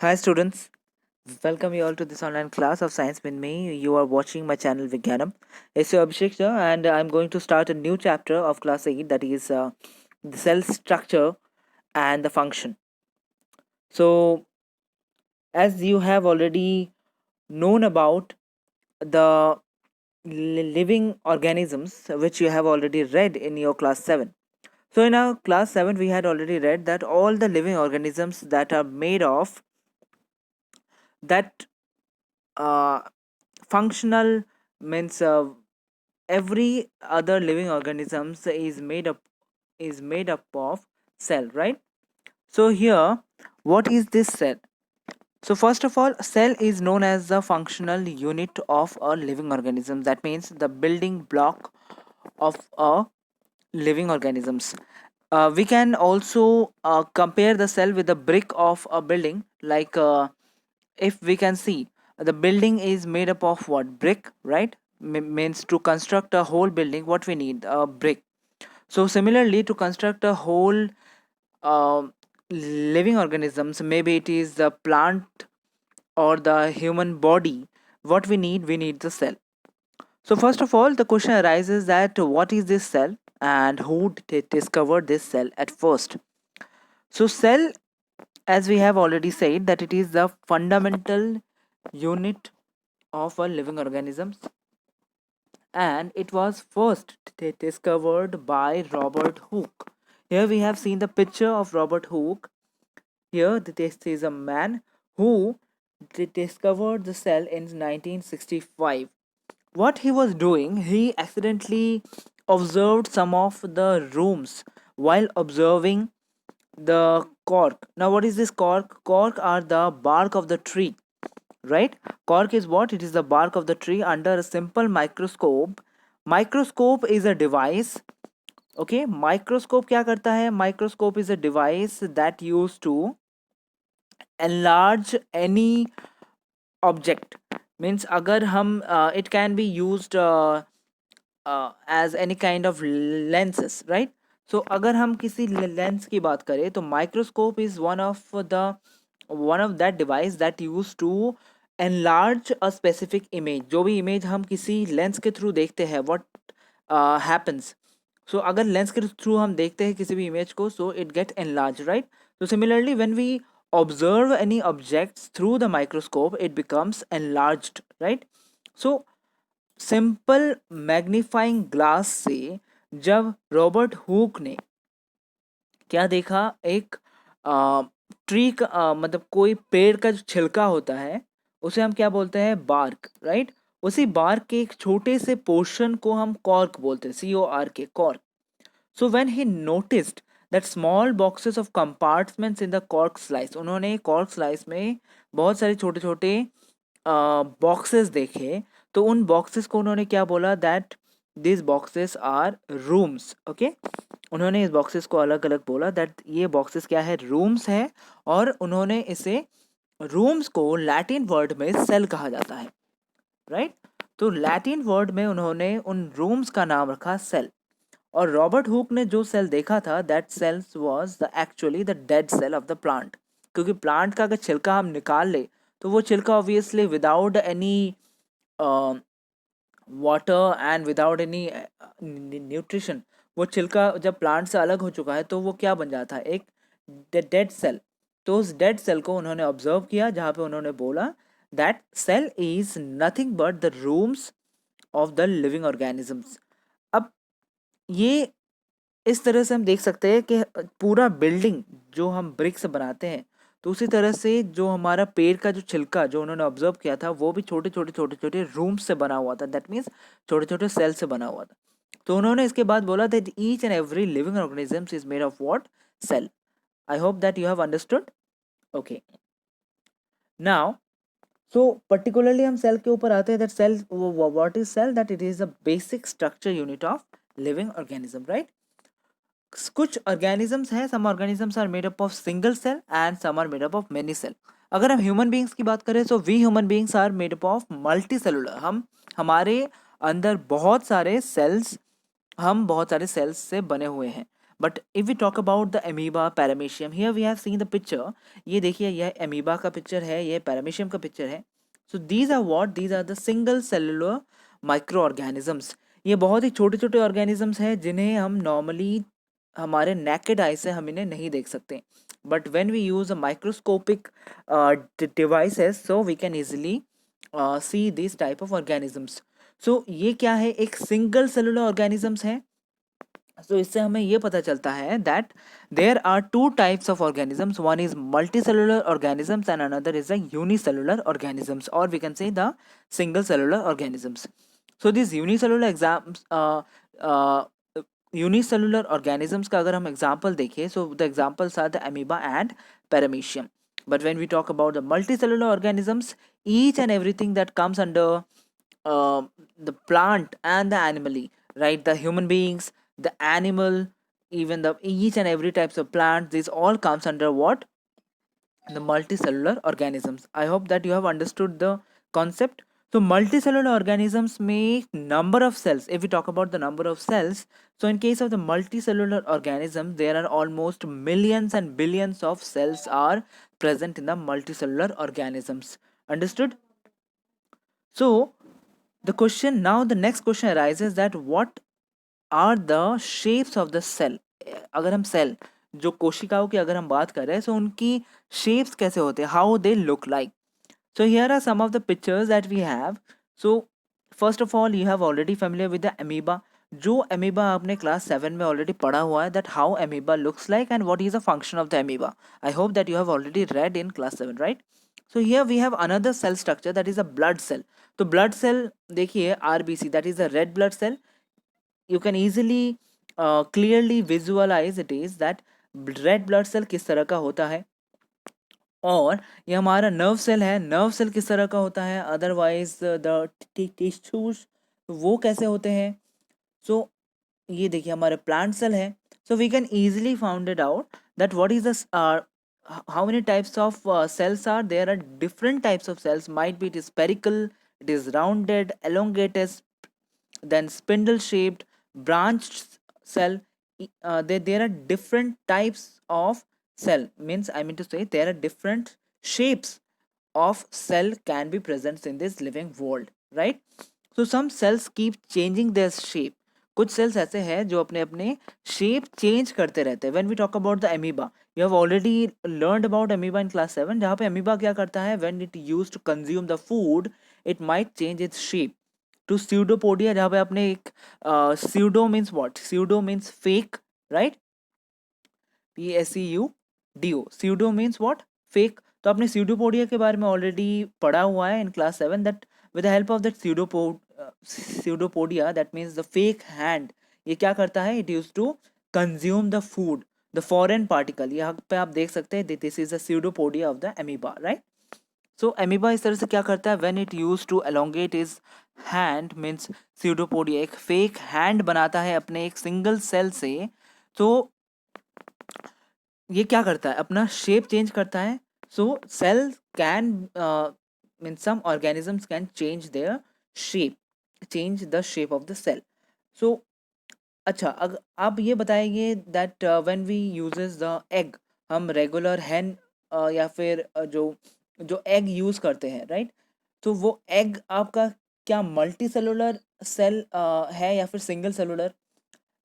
Hi students, welcome you all to this online class of science with me. You are watching my channel Vigyanam. It's your Abhishek sir, and I'm going to start a new chapter of class 8, that is the cell structure and the function. So as you have already known about the living organisms, which you have already read in your class 7. So in our class 7 we had already read that all the living organisms that are made of that functional means every other living organisms is made up of cell, right? So here, what is this cell? So first of all, cell is known as the functional unit of a living organism. That means the building block of a living organisms. We can also compare the cell with the brick of a building. Like if we can see, the building is made up of what? Brick, right? Means to construct a whole building, what we need? A brick. So similarly, to construct a whole um living organisms, maybe it is the plant or the human body, what we need the cell. So first of all, the question arises that what is this cell and who discovered this cell at first? So cell, as we have already said, that it is the fundamental unit of a living organism, and it was first discovered by Robert Hooke. Here we have seen the picture of Robert Hooke. Here this is a man who discovered the cell in 1965. What he was doing, he accidentally observed some of the rooms while observing the cork. Now what is this cork? Cork are the bark of the tree, right? Cork is what? It is the bark of the tree under a simple microscope. Microscope is a device. Okay, microscope क्या करता है? Microscope is a device that used to enlarge any object. Means अगर हम it can be used as any kind of lenses, right? So अगर हम किसी lens की बात करें तो microscope is one of that device that use to enlarge a specific image. जो भी इमेज हम किसी लेंस के थ्रू देखते हैं, what happens? So अगर लेंस के थ्रू हम देखते हैं किसी भी इमेज को, so it get enlarged, right? So similarly, when we observe any objects through the microscope, it becomes enlarged, right? So simple magnifying glass से जब रॉबर्ट हुक ने क्या देखा, एक ट्री का मतलब कोई पेड़ का जो छिलका होता है उसे हम क्या बोलते हैं? Bark, right? उसी बार्क के एक छोटे से पोर्शन को हम कॉर्क बोलते हैं, CORK, cork. So when he noticed that small boxes of compartments in the cork slice, उन्होंने cork slice में बहुत सारे छोटे छोटे बॉक्सेस देखे. तो उन बॉक्सेस को उन्होंने क्या बोला? That this boxes are rooms. Okay, उन्होंने इस बॉक्सेस को अलग अलग बोला दैट ये बॉक्सेस क्या है? रूम्स है. और उन्होंने इसे रूम्स को लैटिन वर्ड में सेल कहा जाता है, राइट? तो लैटिन वर्ड में उन्होंने उन रूम्स का नाम रखा सेल. और रॉबर्ट हुक ने जो सेल देखा था, that cells was the actually the dead cell of the plant. क्योंकि प्लांट का अगर छिलका हम निकाल ले तो वो छिलका obviously without any water and without any nutrition, वो छिलका जब प्लांट से अलग हो चुका है तो वो क्या बन जाता है? एक डेड सेल. तो उस डेड सेल को उन्होंने ऑब्जर्व किया, जहाँ पे उन्होंने बोला that cell is nothing but the rooms of the living organisms. अब ये इस तरह से हम देख सकते हैं कि पूरा बिल्डिंग जो हम ब्रिक से बनाते हैं, तो उसी तरह से जो हमारा पेड़ का जो छिलका जो उन्होंने ऑब्जर्व किया था, वो भी छोटे छोटे छोटे छोटे रूम्स से बना हुआ था. दैट मीन्स छोटे छोटे सेल से बना हुआ था. तो उन्होंने इसके बाद बोला that each and every living organisms is made of what? Cell. I hope that you have understood. Okay, now so particularly हम सेल के ऊपर आते हैं. That cell, what is cell? That it is a basic structure unit of living organism, right? कुछ organisms हैं, some organisms are made up of single cell and some are made up of many cell. अगर हम human beings की बात करें तो we human beings are made up of multicellular. हमारे अंदर बहुत सारे सेल्स, हम बहुत सारे सेल्स से बने हुए हैं. But if we talk about the amoeba, paramecium, here we have seen the picture. ये देखिए, यह amoeba का picture है, ये paramecium का picture है. So these are what? These are the single cellular microorganisms. ये बहुत ही छोटे छोटे organisms हैं जिन्हें हम normally हमारे naked eye से हम इन्हें नहीं देख सकते. But when we use a microscopic devices, so we can easily see these type of organisms. So ये क्या है? एक single cellular organisms है. So इससे हमें ये पता चलता है that there are two types of organisms. One is multicellular organisms and another is a unicellular organisms, or we can say the single cellular organisms. So these uh, unicellular organisms का अगर हम example देखें, so the examples are the amoeba and paramecium. But when we talk about the multicellular organisms, each and everything that comes under the plant and the animal, right? The human beings, the animal, even the each and every types of plant, this all comes under what? The multicellular organisms. I hope that you have understood the concept. So multicellular organisms make number of cells. If we talk about the number of cells, so in case of the multicellular organisms, there are almost millions and billions of cells are present in the multicellular organisms. Understood? So the next question arises that what are the shapes of the cell? अगर हम cell, जो कोशिकाओं की अगर हम बात करें, so उनकी shapes कैसे होते हैं? How they look like? So here are some of the pictures that we have. So first of all, you have already familiar with the amoeba. जो amoeba आपने class 7 में already पढ़ा हुआ है, that how amoeba looks like and what is the function of the amoeba. I hope that you have already read in class 7, right? So here we have another cell structure, that is a blood cell. तो blood cell देखिए, RBC, that is a red blood cell. You can easily clearly visualize it is that red blood cell किस तरह का होता है. और ये हमारा नर्व सेल है, नर्व सेल किस तरह का होता है, अदरवाइज द टिश्यूज वो कैसे होते हैं. सो ये देखिए हमारे प्लांट सेल है. So we can easily found it out that what is the how many types of cells are there. Are different types of cells, might be it is spherical, it is rounded, elongated, then spindle shaped, branched cell. There are different types of cell, means I mean to say there are different shapes of cell can be present in this living world, right? So some cells keep changing their shape. कुछ sales ऐसे हैं जो अपने अपने shape change करते रहते हैं. When we talk about the amoeba, you have already learned about amoeba in class 7, जहाँ पे अमीबा क्या करता है, when it use to consume the food, it might change its shape to pseudopodia, जहाँ पे आपने एक pseudo means what, pseudo means fake, right? PSEUDO, pseudo means what, fake. तो आपने स्यूडोपोडिया के बारे में ऑलरेडी पढ़ा हुआ है इन class 7, that with the help of that pseudopodia, that means the fake hand, ये क्या करता है, it used to consume the food, the foreign particle. यहाँ पे आप देख सकते हैं this is a pseudopodia of the amoeba, right? So amoeba इस तरह से क्या करता है, when it used to elongate his hand, means pseudopodia एक fake hand बनाता है अपने एक single cell से. तो ये क्या करता है, अपना शेप चेंज करता है. So cell can mean some organisms can change their shape, change the shape of the cell. So अच्छा, अगर आप ये बताएंगे that when we uses the egg, हम रेगुलर हैन या फिर जो जो एग यूज़ करते हैं, राइट? तो वो एग आपका क्या मल्टी सेलुलर सेल है या फिर सिंगल सेलुलर?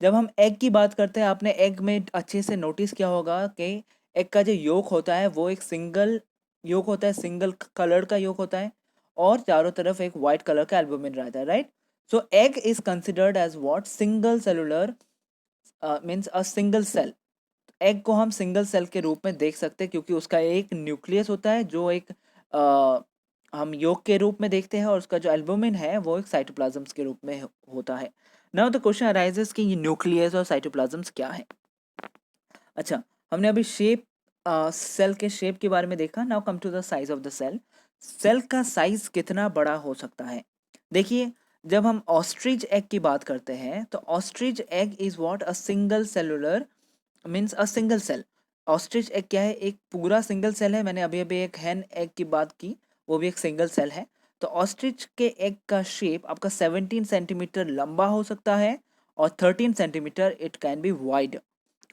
जब हम एग की बात करते हैं, आपने एग में अच्छे से नोटिस किया होगा कि एग का जो योक होता है वो एक सिंगल योक होता है, सिंगल कलर का योक होता है, और चारों तरफ एक वाइट कलर का एल्बुमिन रहता है, right? So egg is considered as what, single cellular, means a single cell. Egg को हम सिंगल सेल के रूप में देख सकते हैं क्योंकि उसका एक न्यूक्लियस होता है जो एक हम योग के रूप में देखते हैं, और उसका जो एल्बुमिन है वो एक साइटोप्लाज्म्स के रूप में होता है. नाउ द क्वेश्चन अराइजेस कि ये न्यूक्लियस और साइटोप्लाज्म्स क्या है. अच्छा, हमने अभी शेप, सेल के शेप के बारे में देखा. Now come to the size of the cell. Cell का साइज कितना बड़ा हो सकता है? देखिए, जब हम ऑस्ट्रिच एग की बात करते हैं तो ostrich egg is what, a single cellular, means a single cell. Ostrich egg क्या है, एक पूरा सिंगल सेल है. मैंने अभी अभी एक हैन एग की बात की, वो भी एक सिंगल सेल है. तो ऑस्ट्रिच के एग का शेप आपका 17 सेंटीमीटर लंबा हो सकता है और 13 centimetre it can B wide.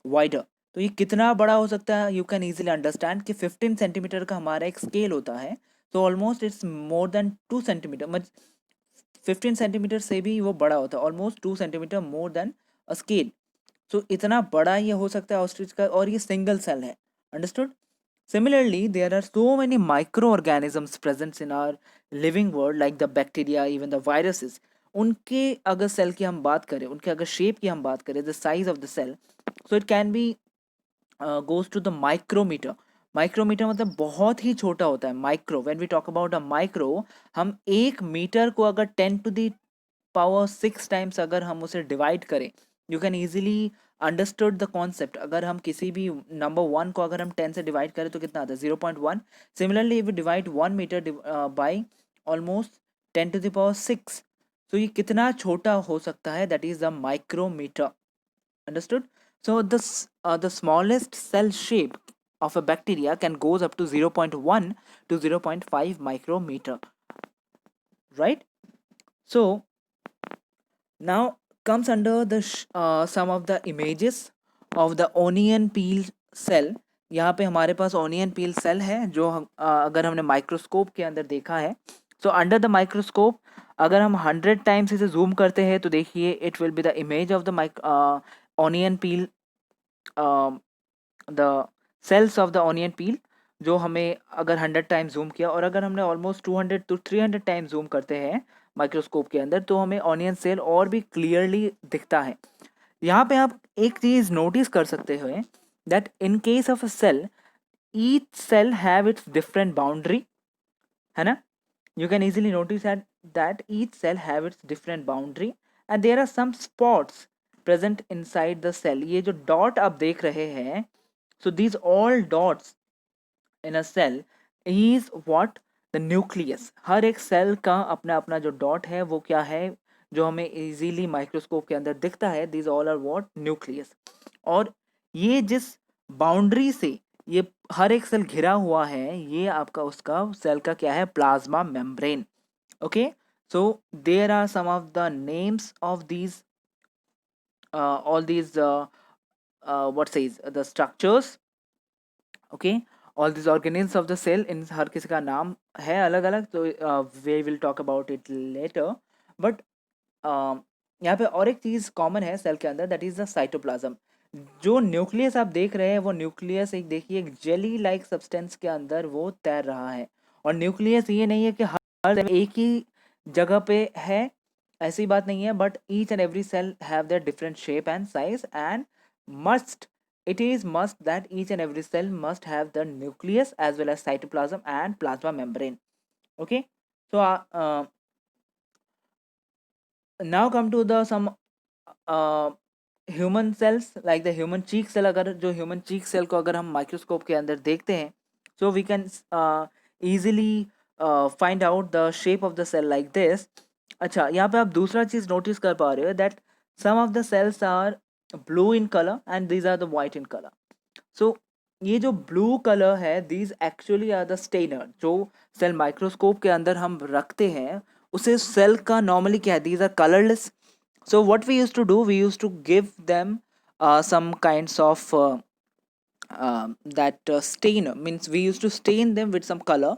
Wider. तो ये कितना बड़ा हो सकता है, यू कैन इजीली अंडरस्टैंड कि 15 सेंटीमीटर का हमारा एक स्केल होता है, तो almost it's more than 2 centimetre, मतलब 15 सेंटीमीटर से भी वो बड़ा होता है, almost 2 centimetre more than a scale. So इतना बड़ा ये हो सकता है ऑस्ट्रिच का, और ये सिंगल सेल है। Understood? Similarly, there are so many microorganisms present in our living world, like the bacteria, even the viruses. उनके अगर सेल की हम बात करें, उनके अगर शेप की हम बात करें, the size of the cell, so it can be goes to the micrometre. Micrometre मतलब बहुत ही छोटा होता है। Micro, when we talk about a micro, हम 1 मीटर को अगर 10 to the power 6 टाइम्स अगर हम उसे डिवाइड करें, you can easily understood the concept. अगर हम किसी भी नंबर 1 को अगर हम 10 से डिवाइड करें तो कितना आता है? 0.1। Similarly if we divide 1 metre by almost 10 to the power 6, तो ये कितना छोटा हो सकता है? That is the micrometre. Understood? So the smallest cell shape of a bacteria can goes up to 0.1 to 0.5 micrometer, right? So now comes under the some of the images of the onion peel cell. यहाँ पे हमारे पास onion पील cell है, जो अगर हमने microscope के अंदर देखा है, सो अंडर द माइक्रोस्कोप अगर हम 100 टाइम्स इसे जूम करते हैं तो देखिए it will be the image of the onion peel, the cells of the onion peel, जो हमें अगर 100 टाइम जूम किया, और अगर हमने ऑलमोस्ट 200 to 300 टाइम जूम करते हैं माइक्रोस्कोप के अंदर, तो हमें ऑनियन सेल और भी क्लियरली दिखता है। यहाँ पे आप एक चीज़ नोटिस कर सकते हो, that in case of a cell, each cell have its different boundary, है ना? You can easily notice that each cell have its different boundary, and there are some spots present inside the cell. ये जो dot आप देख रहे हैं, so these all dots in a cell is what? The nucleus. हर एक cell का अपना अपना जो डॉट है वो क्या है, जो हमें इजीली माइक्रोस्कोप के अंदर दिखता है, these all are what? Nucleus. और ये जिस बाउंड्री से ये हर एक सेल घिरा हुआ है, ये आपका उसका सेल का क्या है? Plasma membrane. Okay, so there are some of the names of these all these what says the structures, okay, all these organisms of the cell, इन हर किसी का नाम है अलग अलग, तो we will talk about it later, but यहाँ पे और एक चीज़ कॉमन है सेल के अंदर, दैट इज द साइटोप्लाज्म। जो न्यूक्लियस आप देख रहे हैं, वो न्यूक्लियस एक देखिए एक जेली लाइक सब्सटेंस के अंदर वो तैर रहा है। और न्यूक्लियस ये नहीं है कि हर एक ही जगह पे है, ऐसी बात नहीं है, but each and every cell have their different shape and size, and must it is must that each and every cell must have the nucleus as well as cytoplasm and plasma membrane. Okay, so now come to the some human cells, like the human cheek cell. अगर जो human cheek cell को अगर हम microscope के अंदर देखते हैं, so we can easily find out the shape of the cell like this. अच्छा, यहाँ पे आप दूसरा चीज़ नोटिस कर पा रहे हो, that some of the cells are blue in colour and these are the white in colour. So ये जो ब्लू कलर है, these actually are the stainer. जो सेल माइक्रोस्कोप के अंदर हम रखते हैं, उसे सेल का नॉर्मली क्या है? These are colourless. So what we used to do, we used to give them some kinds of that stain, means we used to stain them with some color.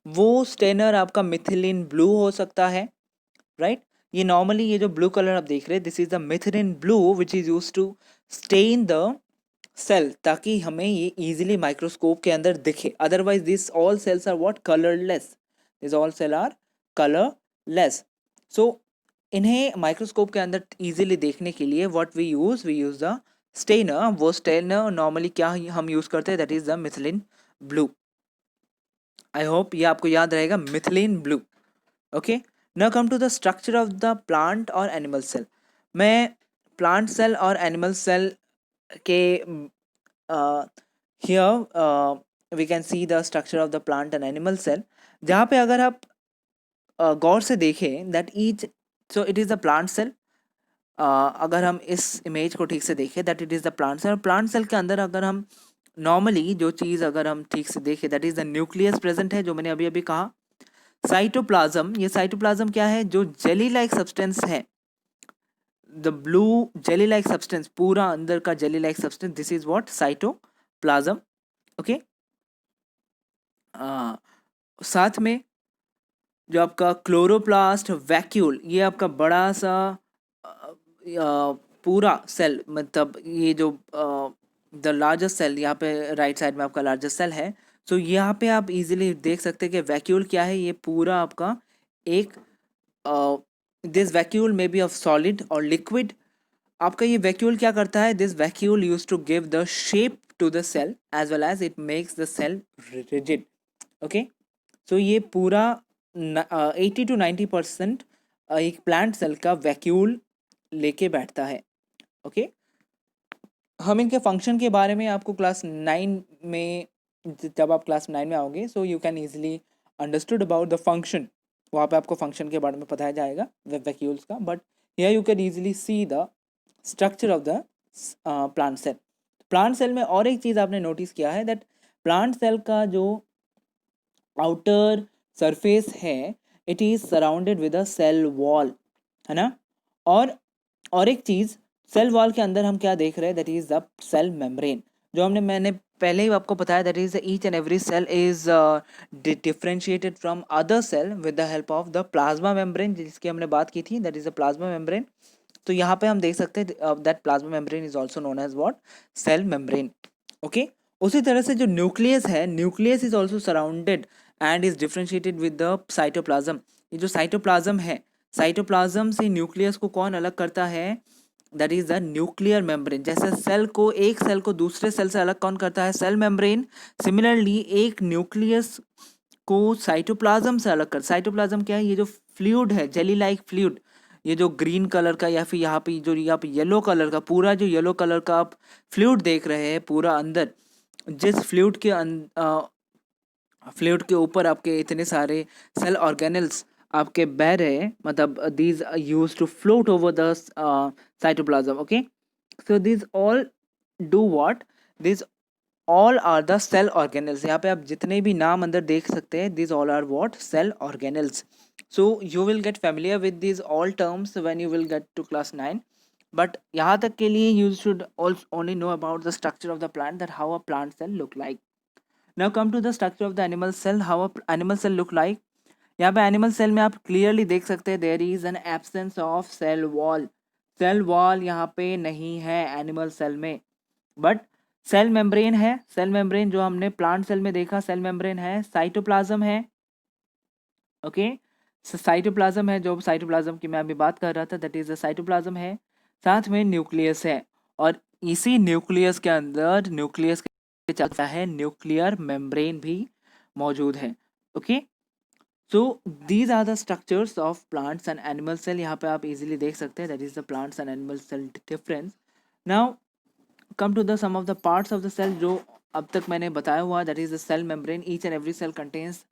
वो स्टेनर आपका methylene blue हो सकता है, right? ये normally ये जो blue colour आप देख रहे हैं, this is the methylene blue which is use to stain the cell, ताकि हमें ये इजीली माइक्रोस्कोप के अंदर दिखे। Otherwise this all cells are what? Colourless. This all cell are colourless. So इन्हें माइक्रोस्कोप के अंदर इजीली देखने के लिए what we use the stainer. वो स्टेनर नॉर्मली क्या हम यूज करते हैं? That is the methylene blue. I hope ये आपको याद रहेगा, methylene blue. Okay, now come to the structure of the plant और एनिमल सेल। मैं प्लांट सेल और एनिमल सेल के here we can see the structure of the plant and animal cell, जहाँ पे अगर आप गौर से देखें that each, so it is the plant cell. अगर हम इस इमेज को ठीक से देखें, that it is the plant cell. Plant cell के अंदर अगर हम नॉर्मली जो चीज़ अगर हम ठीक से देखें, that is the nucleus present है, जो मैंने अभी अभी कहा। साइटोप्लाज्म, ये साइटोप्लाज्म क्या है? जो जेली लाइक सब्सटेंस है, the blue jelly like substance, पूरा अंदर का jelly like substance, this is what cytoplasm. Okay, साथ में जो आपका क्लोरोप्लास्ट वैक्यूल, ये आपका बड़ा सा अ, पूरा सेल, मतलब ये जो द लार्जेस्ट सेल, यहाँ पे राइट साइड में आपका लार्जेस्ट सेल है। सो यहाँ पे आप इजीली देख सकते हैं कि वैक्यूल क्या है, ये पूरा आपका एक this vacuole may be of solid और लिक्विड। आपका ये वैक्यूल क्या करता है, this vacuole use to give the shape to the cell as well as it makes the cell rigid. Okay, so ये पूरा 80 to 90% एक प्लांट सेल का वैक्यूल लेके बैठता है। ओके, हम इनके फंक्शन के बारे में आपको क्लास 9 में, जब आप क्लास 9 में आओगे, so you can easily understood about the function, वहाँ पे आपको फंक्शन के बारे में बताया जाएगा वैक्यूल्स का। But here you can easily see the structure of the plant cell. Plant cell में और एक चीज़ आपने नोटिस किया है, दैट प्लांट सेल का जो आउटर सरफेस है, it is surrounded with a cell wall, है ना। और एक चीज़, सेल वॉल के अंदर हम क्या देख रहे हैं, that is the cell membrane, जो मैंने पहले ही आपको बताया, that is each and every cell is differentiated from other cell with the help of the plasma membrane, जिसकी हमने बात की थी, that is the plasma membrane. तो यहाँ पे हम देख सकते हैं that plasma membrane is also known as what, cell membrane. Okay, उसी तरह से जो न्यूक्लियस है, nucleus is also surrounded and is differentiated with the cytoplasm. ये जो साइटोप्लाज्म है, साइटोप्लाज्म से न्यूक्लियस को कौन अलग करता है, that is the nuclear membrane. जैसे सेल को, एक सेल को दूसरे सेल से अलग कौन करता है, सेल मेम्ब्रेन। सिमिलरली एक न्यूक्लियस को साइटोप्लाज्म से अलग कर, साइटोप्लाज्म क्या है, ये जो फ्लूइड है, जेली लाइक फ्लूइड, ये जो ग्रीन कलर का या फिर यहाँ पे येलो कलर का, पूरा जो येलो कलर का आप फ्लूइड देख रहे हैं पूरा अंदर, जिस फ्लूइड के ऊपर आपके इतने सारे सेल ऑर्गेनल्स आपके बह रहे हैं, मतलब these use to float over the cytoplasm. Okay, so this all do what, this all are the cell organelles. यहाँ पे आप जितने भी नाम अंदर देख सकते हैं, this all are what, cell organelles. So you will get familiar with this all terms when you will get to class 9। But यहाँ तक के लिए you should only know about the structure of the plant, that how a plant cell look like. Now come to the structure of the animal cell, how a animal cell look like. यहाँ पे animal cell में आप clearly देख सकते हैं, there is an absence of cell wall. Cell wall यहाँ पे नहीं है एनिमल सेल में, बट सेल मेम्ब्रेन है। सेल मेम्ब्रेन जो हमने प्लांट सेल में देखा, सेल मेम्ब्रेन है, साइटोप्लाज्म है। ओके, साइटोप्लाज्म है, जो साइटोप्लाज्म की मैं अभी बात कर रहा था, दैट इज द साइटोप्लाज्म है। साथ में न्यूक्लियस है, और इसी न्यूक्लियस के अंदर, न्यूक्लियस के चलता है, न्यूक्लियर मेम्ब्रेन भी मौजूद है। Okay, so these are the structures of plants and animal cell. यहाँ पे आप इजीली देख सकते हैं, that is the plants and animal cell difference. Now come to the some of the parts of the cell, जो अब तक मैंने बताया हुआ, that is the cell membrane. Each and every cell contains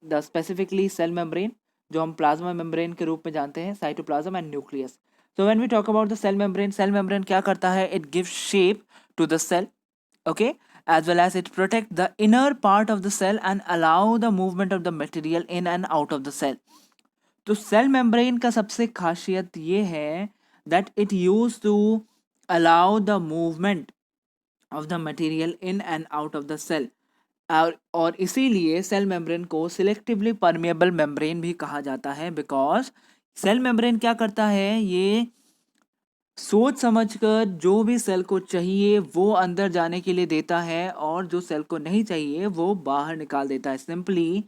the specifically cell membrane, जो हम plasma membrane के रूप में जानते हैं, cytoplasm and nucleus. So when we talk about the cell membrane क्या करता है, it gives shape to the cell, okay, as well as it protect the inner part of the cell and allow the movement of the material in and out of the cell. तो cell membrane का सबसे खासियत ये है that it used to allow the movement of the material in and out of the cell, और इसीलिए cell membrane को selectively permeable membrane भी कहा जाता है, बिकॉज सेल मेम्ब्रेन क्या करता है, ये सोच समझकर जो भी सेल को चाहिए वो अंदर जाने के लिए देता है, और जो सेल को नहीं चाहिए वो बाहर निकाल देता है। Simply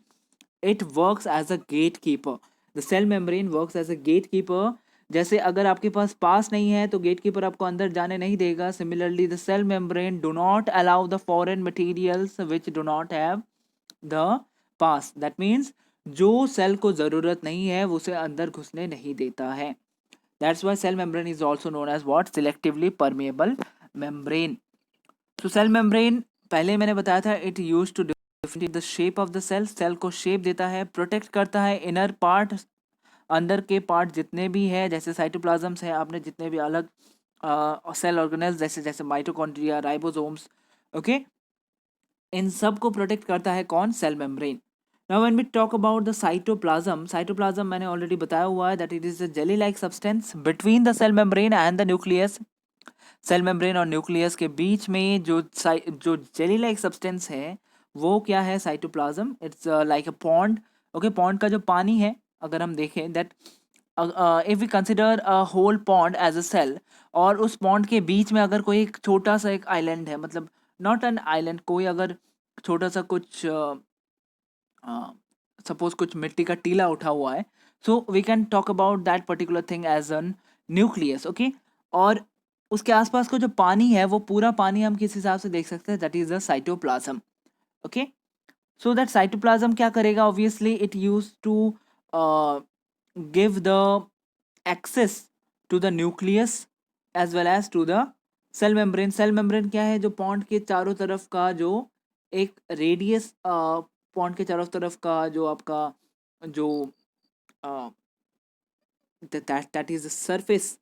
it works as a gatekeeper, the cell membrane works as a gatekeeper. जैसे अगर आपके पास नहीं है तो गेट कीपर आपको अंदर जाने नहीं देगा। Similarly the cell membrane do not allow the foreign materials which do not have the pass, that means जो सेल को ज़रूरत नहीं है उसे अंदर घुसने नहीं देता है। That's why cell membrane is also known as what? Selectively permeable membrane. So cell membrane पहले मैंने बताया था, it used to differentiate the shape of the cell. Cell को शेप देता है, प्रोटेक्ट करता है इनर पार्ट, अंदर के पार्ट जितने भी है, जैसे साइटोप्लाज्म्स है, आपने जितने भी अलग सेल ऑर्गेनल्स जैसे जैसे माइटोकॉन्ड्रिया, राइबोसोम्स, ओके, इन सब को प्रोटेक्ट करता है कौन? Cell membrane. Now when we talk about the cytoplasm मैंने already बताया हुआ है that it is a jelly like substance between the cell membrane and the nucleus. Cell membrane और न्यूक्लियस के बीच में जो जेली लाइक सब्सटेंस है वो क्या है, cytoplasm. It's like a pond. Okay, pond का जो पानी है अगर हम देखें that if we consider a whole pond as a cell, और उस पॉन्ड के बीच में अगर कोई एक छोटा सा एक आइलैंड है, मतलब नॉट एन आइलैंड, कोई अगर छोटा सा कुछ सपोज कुछ मिट्टी का टीला उठा हुआ है, so we can talk about that particular thing as an nucleus. Okay, और उसके आसपास का जो पानी है वो पूरा पानी हम किस हिसाब से देख सकते हैं, that is the cytoplasm. Okay, so that cytoplasm क्या करेगा, obviously it use to give the access to the nucleus as well as to the cell membrane. Cell membrane क्या है, जो पॉन्ड के चारों तरफ का जो एक रेडियस, पॉन्ड के चारों तरफ का जो आपका जो दैट इज सरफेस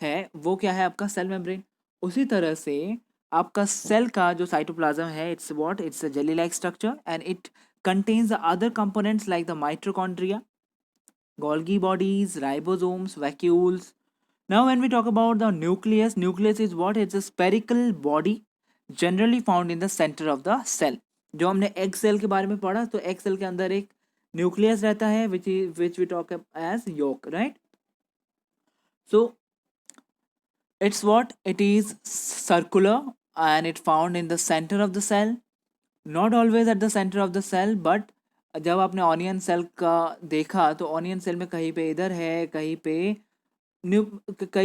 है, वो क्या है आपका सेल मेम्ब्रेन. उसी तरह से आपका सेल का जो साइटोप्लाज्म है, it's a jelly like structure and it contains the other components like the mitochondria, Golgi bodies, ribosomes, vacuoles. Now when we talk about the nucleus is what? It's a spherical body generally found in the center of the cell. जो हमने egg cell के बारे में पढ़ा, तो egg cell के अंदर एक nucleus रहता है which we talk as yolk, right? So it's what? It is circular and it found in the center of the cell. Not always at the center of the cell, but जब आपने onion cell का देखा तो onion cell में कहीं पे इधर है, कहीं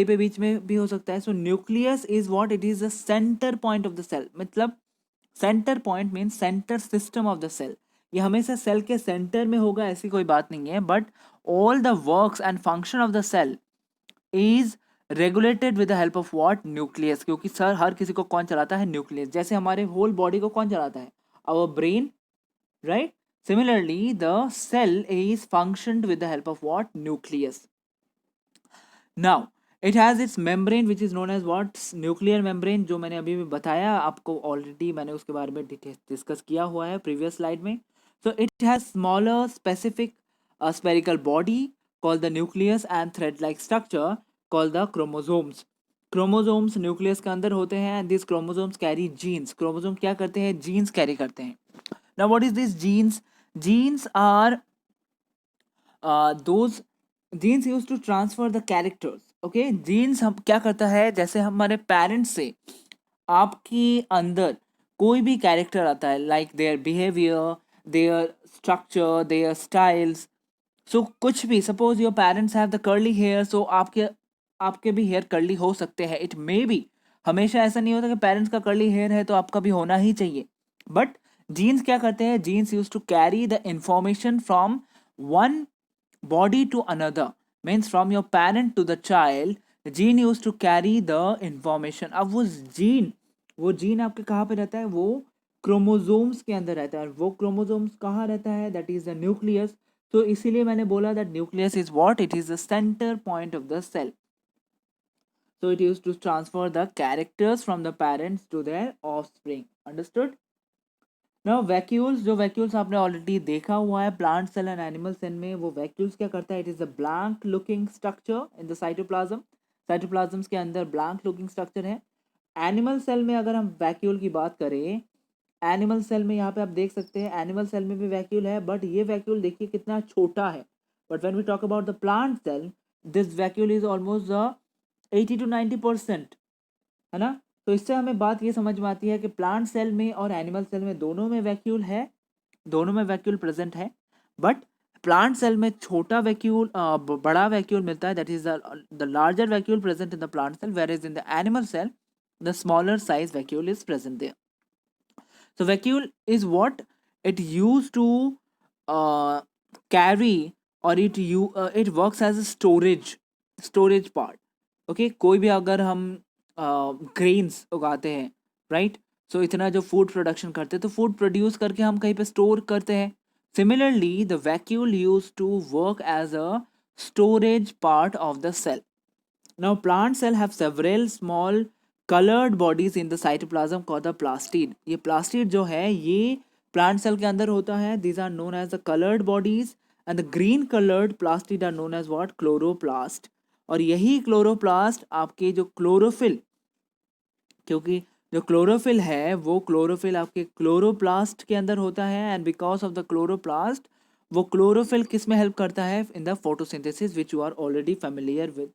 पे बीच में भी हो सकता है. So nucleus is what? It is the centre point of the cell. मतलब centre point means centre system of the cell. ये हमेशा सेल के सेंटर में होगा ऐसी कोई बात नहीं है, but all the works and function of the cell is regulated with the help of what? Nucleus. क्योंकि सर हर किसी को कौन चलाता है? न्यूक्लियस. जैसे हमारे होल बॉडी को कौन चलाता है? Our brain, right? Similarly, the cell is functioned with the help of what? Nucleus. Now it has its membrane which is known as what? Nuclear membrane. जो मैंने अभी भी बताया आपको, ऑलरेडी मैंने उसके बारे में डिस्कस किया हुआ है प्रीवियस स्लाइड में. So it has smaller specific spherical body called the nucleus and thread like structure called the chromosomes. Chromosomes nucleus के अंदर होते हैं and these chromosomes carry genes. Chromosome क्या करते हैं? जीन्स कैरी करते हैं. Now what is this genes? Genes are those genes used to transfer the characters. Okay, genes हम क्या करता है, जैसे हमारे पेरेंट्स से आपके अंदर कोई भी कैरेक्टर आता है, like their behaviour, their structure, their styles. So कुछ भी, suppose your parents have the curly hair, so आपके भी हेयर कर्ली हो सकते हैं. इट मे बी, हमेशा ऐसा नहीं होता कि पेरेंट्स का कर्ली हेयर है तो आपका भी होना ही चाहिए. बट जीन्स क्या करते हैं? Genes use to carry the information from one body to another, means from your parent to the child. The gene used to carry the information. अब वो जीन आपके कहाँ पे रहता है? वो क्रोमोसोम्स के अंदर रहता है. वो क्रोमोसोम्स कहाँ रहता है? That is the nucleus. तो इसीलिए मैंने बोला that nucleus is what? It is the centre point of the cell. So it used to transfer the characters from the parents to their offspring. Understood? Now vacuoles, जो vacuoles आपने already देखा हुआ है plant cell and animal cell में, वो vacuoles क्या करता है? It is a blank looking structure in the cytoplasm. Cytoplasms के अंदर ब्लैंक लुकिंग स्ट्रक्चर है. एनिमल सेल में अगर हम वैक्यूल की बात करें, एनिमल सेल में यहाँ पे आप देख सकते हैं एनिमल सेल में भी वैक्यूल है, बट ये वैक्यूल देखिए कितना छोटा है. But when we talk about the plant cell, this vacuole is almost 80 to 90%, है ना. तो इससे हमें बात ये समझ में आती है कि प्लांट सेल में और एनिमल सेल में दोनों में वैक्यूल है, दोनों में वैक्यूल प्रेजेंट है. बट प्लांट सेल में छोटा वैक्यूल, बड़ा वैक्यूल मिलता है, that is the larger vacuole present in the plant cell, where is in the animal cell the smaller size vacuole is present there. So vacuole is what? It used to carry, or it works as a storage part. Okay, कोई भी अगर हम grains उगाते हैं, right, सो इतना जो food production करते हैं तो फूड प्रोड्यूस करके हम कहीं पे स्टोर करते हैं. Similarly the vacuole use to work as a storage part of the cell. Now plant cell have several small colored bodies in the cytoplasm called the plastid. ये plastid जो है, ये प्लांट सेल के अंदर होता है, these are known as the colored bodies and the green colored plastid are known as what, chloroplast. और यही क्लोरोप्लास्ट आपके जो क्लोरोफिल, क्योंकि जो क्लोरोफिल है वो क्लोरोफिल आपके क्लोरोप्लास्ट के अंदर होता है, and because of the chloroplast वो क्लोरोफिल किस में हेल्प करता है, in the photosynthesis, which you are already familiar with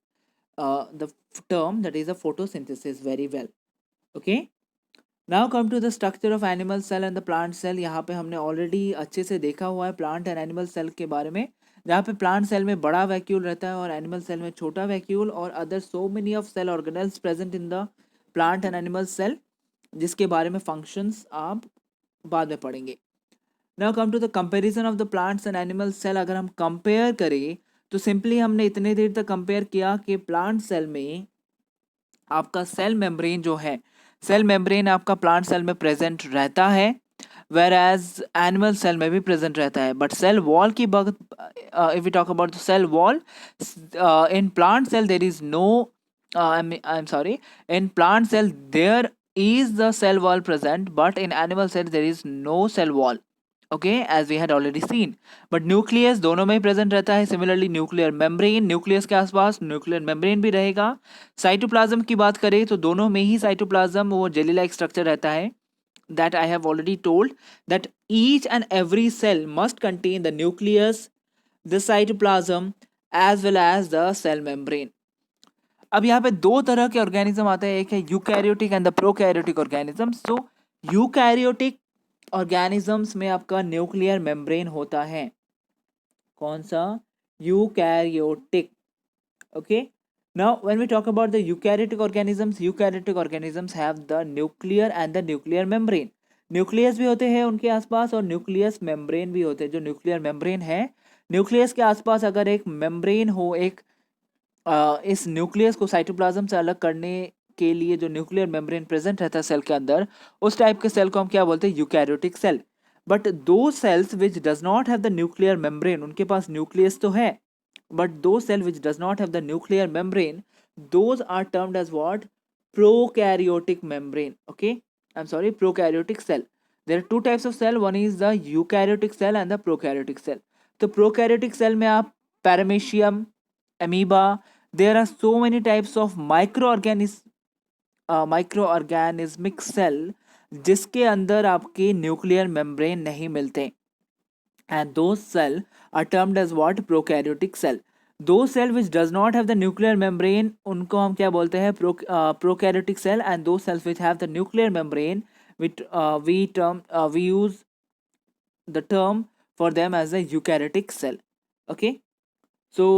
the term that is the photosynthesis very well. Okay, now come to the structure of animal cell and the plant cell. यहाँ पे हमने already अच्छे से देखा हुआ है plant and animal cell के बारे में, जहाँ पे प्लांट सेल में बड़ा वैक्यूल रहता है और एनिमल सेल में छोटा वैक्यूल, और other so many of cell organelles present in the plant and animal cell, जिसके बारे में फंक्शंस आप बाद में पढ़ेंगे. Now come to the comparison of the plants and animal cell. अगर हम कंपेयर करें तो सिंपली हमने इतने देर तक कंपेयर किया कि प्लांट सेल में आपका सेल मेम्ब्रेन जो है, सेल मेम्ब्रेन आपका प्लांट सेल में प्रेजेंट रहता है, वेर एज एनिमल सेल में भी प्रेजेंट रहता है. बट सेल वॉल की बात, if you talk about the cell wall, in plant cell there is no, I'm sorry, in plant cell there is the cell wall present, but in animal cell there is no cell wall. Okay, as we had already seen. But nucleus दोनों में ही present रहता है. Similarly nuclear membrane, nucleus के आसपास nuclear membrane भी रहेगा. Cytoplasm की बात करें तो दोनों में ही cytoplasm वो jelly like structure रहता है. That I have already told that each and every cell must contain the nucleus, the cytoplasm as well as the cell membrane. अब यहाँ पे दो तरह के ऑर्गेनिज्म आते हैं, एक है eukaryotic and the prokaryotic organism. So eukaryotic organisms में आपका न्यूक्लियर मेम्ब्रेन होता है. कौन सा? Eukaryotic. Okay, now when we talk about the eukaryotic organisms have the nuclear and the nuclear membrane. Nucleus भी होते हैं उनके आसपास और न्यूक्लियस मेम्ब्रेन भी होते हैं. जो न्यूक्लियर मेम्ब्रेन है, न्यूक्लियस के आसपास अगर एक मेम्ब्रेन हो, एक इस न्यूक्लियस को साइटोप्लाज्म से अलग करने के लिए जो न्यूक्लियर मेम्ब्रेन प्रेजेंट रहता है सेल के अंदर, उस टाइप के सेल को हम क्या बोलते हैं? Eukaryotic cell. But those cells which does not have the nuclear membrane, उनके पास न्यूक्लियस तो है, but those cell which does not have the nuclear membrane, those are termed as what? Prokaryotic membrane. Okay, I am sorry, prokaryotic cell. There are two types of cell, one is the eukaryotic cell and the prokaryotic cell. तो prokaryotic cell में आप paramecium, amoeba, there are so many types of microorganismic cell जिसके अंदर आपके nuclear membrane नहीं मिलते, and those cell are termed as what? Prokaryotic cell. Those cell which does not have the nuclear membrane, उनको हम क्या बोलते हैं? Prokaryotic cell. And those cells which have the nuclear membrane, which we use the term for them as a eukaryotic cell. Okay, so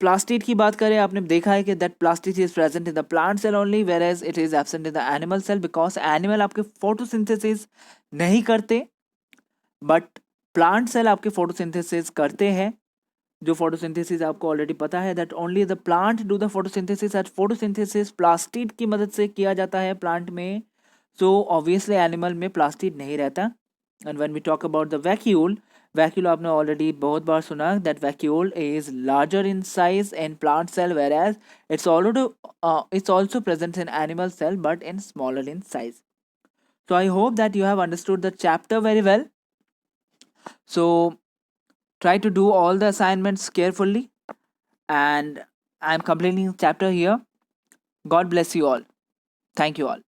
plastid की बात करें, आपने देखा है कि that plastid is present in the plant cell only, whereas it is absent in the animal cell, because animal आपके photosynthesis नहीं करते, बट प्लांट सेल आपके फोटोसिंथेसिस करते हैं. जो फोटोसिंथेसिस आपको ऑलरेडी पता है that only the plant do the photosynthesis. At photosynthesis plastid की मदद से किया जाता है प्लांट में. सो ऑब्वियसली एनिमल में प्लास्टिड नहीं रहता. And when we talk about the vacuole, vacuole आपने ऑलरेडी बहुत बार सुना that vacuole is larger in size in plant cell, whereas it's also present in animal cell but in smaller in size. So I hope that you have understood the chapter very well. So try to do all the assignments carefully, and I'm completing the chapter here. God bless you all. Thank you all.